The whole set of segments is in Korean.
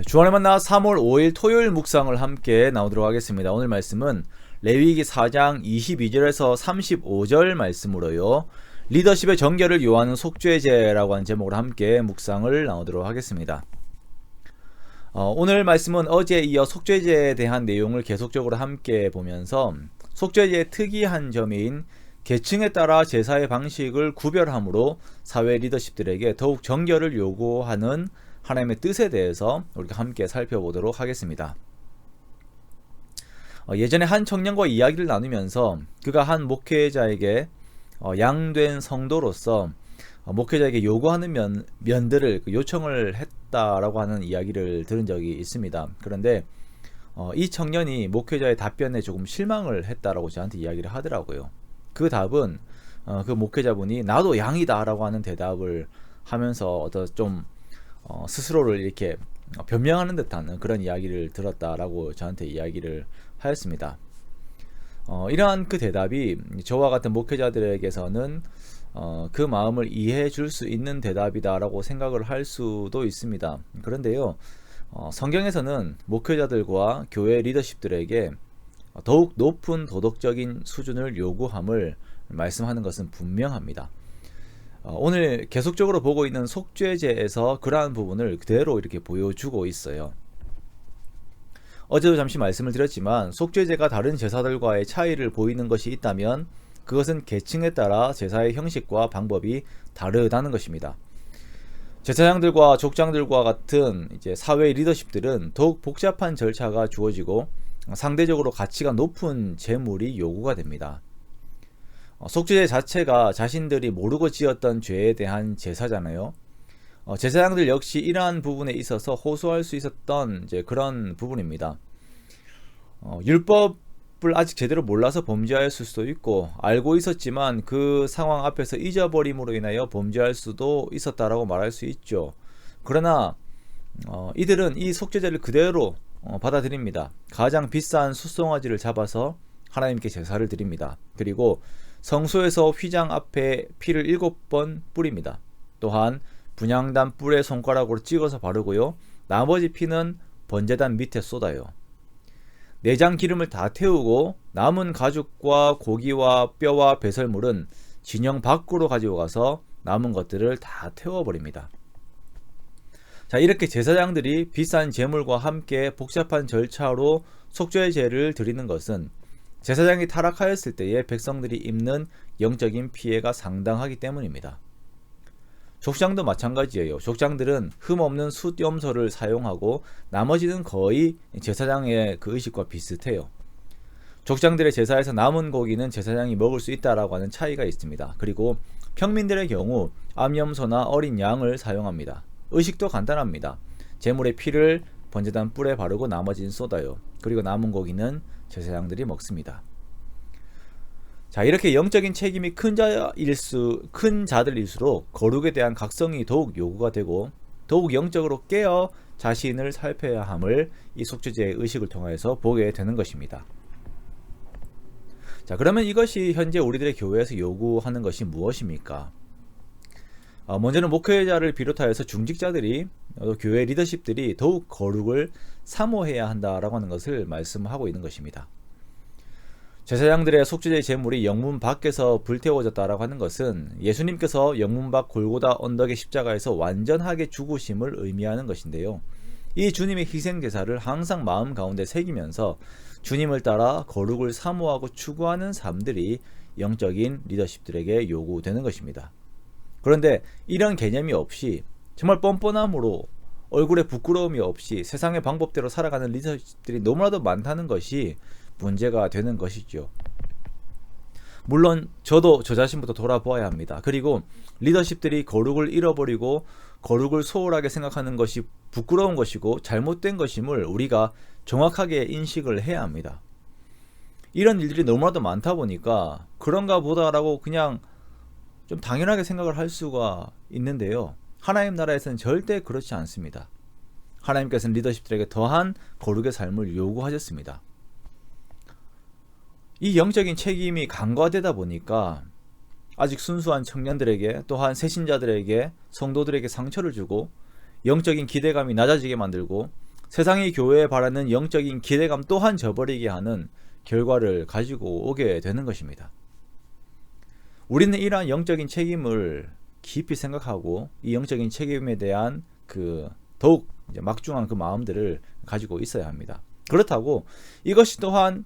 주안의 만나 3월 5일 토요일 묵상을 함께 나오도록 하겠습니다. 오늘 말씀은 레위기 4장 22절에서 35절 말씀으로요. 리더십의 정결을 요하는 속죄제라고 하는 제목으로 함께 묵상을 나오도록 하겠습니다. 오늘 말씀은 어제에 이어 속죄제에 대한 내용을 계속적으로 함께 보면서 속죄제의 특이한 점인 계층에 따라 제사의 방식을 구별함으로 사회 리더십들에게 더욱 정결을 요구하는 하나님의 뜻에 대해서 우리가 함께 살펴보도록 하겠습니다. 예전에 한 청년과 이야기를 나누면서 그가 한 목회자에게 양된 성도로서 목회자에게 요구하는 면들을 요청을 했다라고 하는 이야기를 들은 적이 있습니다. 그런데 이 청년이 목회자의 답변에 조금 실망을 했다라고 저한테 이야기를 하더라고요. 그 답은 그 목회자분이 나도 양이다 라고 하는 대답을 하면서 좀 스스로를 이렇게 변명하는 듯한 그런 이야기를 들었다라고 저한테 이야기를 하였습니다. 이러한 그 대답이 저와 같은 목회자들에게서는 그 마음을 이해해 줄 수 있는 대답이다라고 생각을 할 수도 있습니다. 그런데요, 성경에서는 목회자들과 교회 리더십들에게 더욱 높은 도덕적인 수준을 요구함을 말씀하는 것은 분명합니다. 오늘 계속적으로 보고 있는 속죄제에서 그러한 부분을 그대로 이렇게 보여주고 있어요. 어제도 잠시 말씀을 드렸지만 속죄제가 다른 제사들과의 차이를 보이는 것이 있다면 그것은 계층에 따라 제사의 형식과 방법이 다르다는 것입니다. 제사장들과 족장들과 같은 이제 사회 리더십들은 더욱 복잡한 절차가 주어지고 상대적으로 가치가 높은 제물이 요구가 됩니다. 속죄제 자체가 자신들이 모르고 지었던 죄에 대한 제사잖아요. 제사장들 역시 이러한 부분에 있어서 호소할 수 있었던 이제 그런 부분입니다. 율법을 아직 제대로 몰라서 범죄하였을 수도 있고 알고 있었지만 그 상황 앞에서 잊어버림으로 인하여 범죄할 수도 있었다라고 말할 수 있죠. 그러나 이들은 이 속죄제를 그대로 받아들입니다. 가장 비싼 숫송아지를 잡아서 하나님께 제사를 드립니다. 그리고 성소에서 휘장 앞에 피를 7번 뿌립니다. 또한 분향단 뿔에 손가락으로 찍어서 바르고요. 나머지 피는 번제단 밑에 쏟아요. 내장 기름을 다 태우고 남은 가죽과 고기와 뼈와 배설물은 진영 밖으로 가지고 가서 남은 것들을 다 태워버립니다. 자, 이렇게 제사장들이 비싼 제물과 함께 복잡한 절차로 속죄제를 드리는 것은 제사장이 타락하였을 때에 백성들이 입는 영적인 피해가 상당하기 때문입니다. 족장도 마찬가지예요. 족장들은 흠없는 숫염소를 사용하고 나머지는 거의 제사장의 그 의식과 비슷해요. 족장들의 제사에서 남은 고기는 제사장이 먹을 수 있다라고 하는 차이가 있습니다. 그리고 평민들의 경우 암염소나 어린 양을 사용합니다. 의식도 간단합니다. 제물의 피를 번제단 뿔에 바르고 나머지는 쏟아요. 그리고 남은 고기는 제사장들이 먹습니다. 자, 이렇게 영적인 책임이 큰 자들일수록 거룩에 대한 각성이 더욱 요구가 되고 더욱 영적으로 깨어 자신을 살펴야 함을 이 속죄제의 의식을 통해서 보게 되는 것입니다. 자, 그러면 이것이 현재 우리들의 교회에서 요구하는 것이 무엇입니까? 먼저는 목회자를 비롯하여서 중직자들이 교회 리더십들이 더욱 거룩을 사모해야 한다라고 하는 것을 말씀하고 있는 것입니다. 제사장들의 속죄제 제물이 영문 밖에서 불태워졌다라고 하는 것은 예수님께서 영문 밖 골고다 언덕의 십자가에서 완전하게 죽으심을 의미하는 것인데요. 이 주님의 희생 제사를 항상 마음 가운데 새기면서 주님을 따라 거룩을 사모하고 추구하는 삶들이 영적인 리더십들에게 요구되는 것입니다. 그런데 이런 개념이 없이 정말 뻔뻔함으로 얼굴에 부끄러움이 없이 세상의 방법대로 살아가는 리더십들이 너무나도 많다는 것이 문제가 되는 것이죠. 물론 저도 저 자신부터 돌아보아야 합니다. 그리고 리더십들이 거룩을 잃어버리고 거룩을 소홀하게 생각하는 것이 부끄러운 것이고 잘못된 것임을 우리가 정확하게 인식을 해야 합니다. 이런 일들이 너무나도 많다 보니까 그런가 보다라고 그냥 좀 당연하게 생각을 할 수가 있는데요. 하나님 나라에서는 절대 그렇지 않습니다. 하나님께서는 리더십들에게 더한 거룩의 삶을 요구하셨습니다. 이 영적인 책임이 간과되다 보니까 아직 순수한 청년들에게 또한 새신자들에게 성도들에게 상처를 주고 영적인 기대감이 낮아지게 만들고 세상이 교회에 바라는 영적인 기대감 또한 저버리게 하는 결과를 가지고 오게 되는 것입니다. 우리는 이러한 영적인 책임을 깊이 생각하고 이 영적인 책임에 대한 더욱 이제 막중한 마음들을 가지고 있어야 합니다. 그렇다고 이것이 또한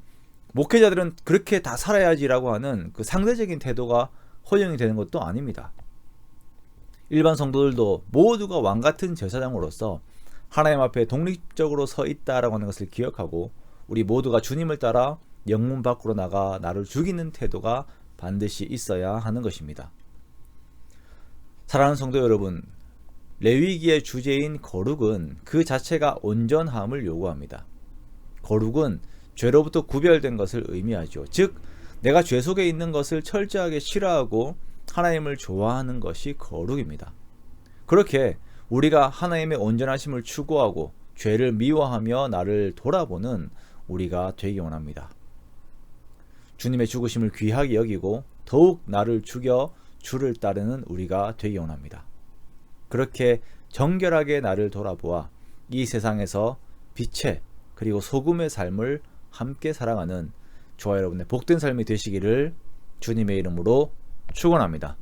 목회자들은 그렇게 다 살아야지라고 하는 상대적인 태도가 허용이 되는 것도 아닙니다. 일반 성도들도 모두가 왕같은 제사장으로서 하나님 앞에 독립적으로 서 있다라고 하는 것을 기억하고 우리 모두가 주님을 따라 영문 밖으로 나가 나를 죽이는 태도가 반드시 있어야 하는 것입니다. 사랑하는 성도 여러분, 레위기의 주제인 거룩은 그 자체가 온전함을 요구합니다. 거룩은 죄로부터 구별된 것을 의미하죠. 즉, 내가 죄 속에 있는 것을 철저하게 싫어하고 하나님을 좋아하는 것이 거룩입니다. 그렇게 우리가 하나님의 온전하심을 추구하고 죄를 미워하며 나를 돌아보는 우리가 되기 원합니다. 주님의 죽으심을 귀하게 여기고 더욱 나를 죽여 주를 따르는 우리가 되기 원합니다. 그렇게 정결하게 나를 돌아보아 이 세상에서 빛의 그리고 소금의 삶을 함께 살아가는 저와 여러분의 복된 삶이 되시기를 주님의 이름으로 축원합니다.